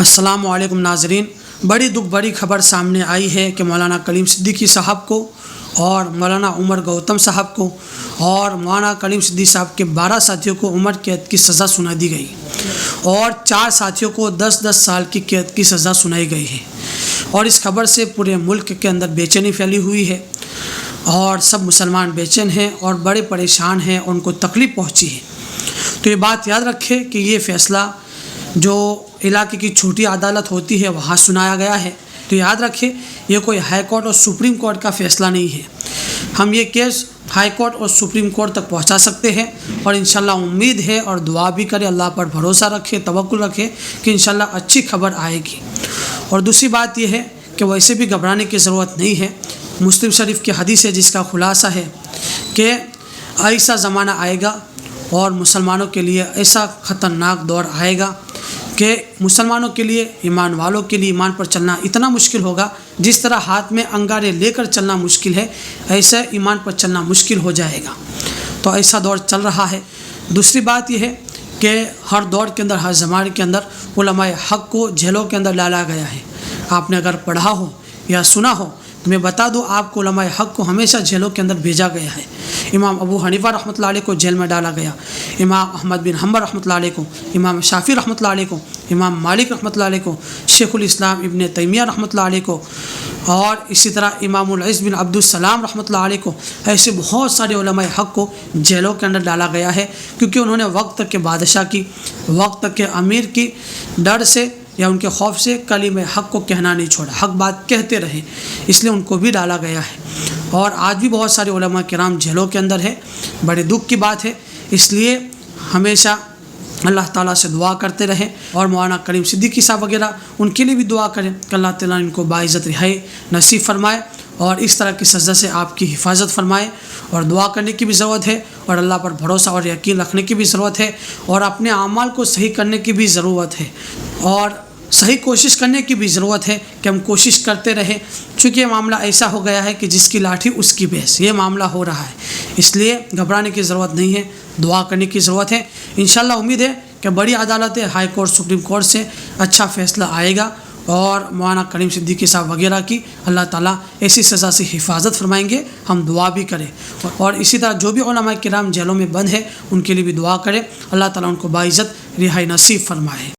السلام علیکم ناظرین، بڑی دکھ بڑی خبر سامنے آئی ہے کہ مولانا کلیم صدیقی صاحب کو اور مولانا عمر گوتم صاحب کو اور مولانا کلیم صدیقی صاحب کے 12 ساتھیوں کو عمر قید کی سزا سنا دی گئی اور 4 ساتھیوں کو 10 سال کی قید کی سزا سنائی گئی ہے۔ اور اس خبر سے پورے ملک کے اندر بے چینی پھیلی ہوئی ہے اور سب مسلمان بے چین ہیں اور بڑے پریشان ہیں، ان کو تکلیف پہنچی ہے۔ تو یہ بات یاد رکھے کہ یہ فیصلہ جو علاقے کی چھوٹی عدالت ہوتی ہے وہاں سنایا گیا ہے، تو یاد رکھے یہ کوئی ہائی کورٹ اور سپریم کورٹ کا فیصلہ نہیں ہے۔ ہم یہ کیس ہائی کورٹ اور سپریم کورٹ تک پہنچا سکتے ہیں اور انشاءاللہ امید ہے اور دعا بھی کرے، اللہ پر بھروسہ رکھے، توکل رکھے کہ انشاءاللہ اچھی خبر آئے گی۔ اور دوسری بات یہ ہے کہ ویسے بھی گھبرانے کی ضرورت نہیں ہے۔ مسلم شریف کی حدیث ہے جس کا خلاصہ ہے کہ ایسا زمانہ آئے گا اور مسلمانوں کے لیے ایسا خطرناک دور آئے گا کہ مسلمانوں کے لیے، ایمان والوں کے لیے ایمان پر چلنا اتنا مشکل ہوگا جس طرح ہاتھ میں انگارے لے کر چلنا مشکل ہے، ایسے ایمان پر چلنا مشکل ہو جائے گا۔ تو ایسا دور چل رہا ہے۔ دوسری بات یہ ہے کہ ہر دور کے اندر، ہر زمانے کے اندر علماء حق کو جیلوں کے اندر ڈالا گیا ہے۔ آپ نے اگر پڑھا ہو یا سنا ہو تو میں بتا دوں آپ کو، علماء حق کو ہمیشہ جیلوں کے اندر بھیجا گیا ہے۔ امام ابو حنیفہ رحمۃ اللہ علیہ کو جیل میں ڈالا گیا، امام احمد بن حنبل رحمۃ اللہ علیہ کو، امام شافعی رحمۃ اللہ علیہ کو، امام مالک رحمۃ اللہ علیہ کو، شیخ الاسلام ابن تیمیہ رحمۃ اللہ علیہ کو، اور اسی طرح امام العز بن عبد السلام رحمۃ اللہ علیہ کو، ایسے بہت سارے علماء حق کو جیلوں کے اندر ڈالا گیا ہے، کیونکہ انہوں نے وقت کے بادشاہ کی، وقت کے امیر کی ڈر سے یا ان کے خوف سے کلمہ حق کو کہنا نہیں چھوڑا، حق بات کہتے رہے، اس لیے ان کو بھی ڈالا گیا ہے۔ اور آج بھی بہت سارے علماء کرام جیلوں کے اندر ہے، بڑے دکھ کی بات ہے۔ اس لیے ہمیشہ اللہ تعالیٰ سے دعا کرتے رہیں اور مولانا کلیم صدیقی صاحب وغیرہ ان کے لیے بھی دعا کریں کہ اللہ تعالیٰ ان کو باعزت رہائی نصیب فرمائے اور اس طرح کی سزا سے آپ کی حفاظت فرمائے۔ اور دعا کرنے کی بھی ضرورت ہے اور اللہ پر بھروسہ اور یقین رکھنے کی بھی ضرورت ہے اور اپنے اعمال کو صحیح کرنے کی بھی ضرورت ہے اور صحیح کوشش کرنے کی بھی ضرورت ہے کہ ہم کوشش کرتے رہیں، چونکہ یہ معاملہ ایسا ہو گیا ہے کہ جس کی لاٹھی اس کی بھینس، یہ معاملہ ہو رہا ہے۔ اس لیے گھبرانے کی ضرورت نہیں ہے، دعا کرنے کی ضرورت ہے۔ انشاءاللہ امید ہے کہ بڑی عدالتیں، ہائی کورٹ، سپریم کورٹ سے اچھا فیصلہ آئے گا اور مولانا کلیم صدیقی صاحب وغیرہ کی اللہ تعالیٰ ایسی سزا سے حفاظت فرمائیں گے، ہم دعا بھی کریں۔ اور اسی طرح جو بھی علماء کرام جیلوں میں بند ہے ان کے لیے بھی دعا کریں، اللہ تعالیٰ ان کو باعزت رہائی نصیب فرمائے۔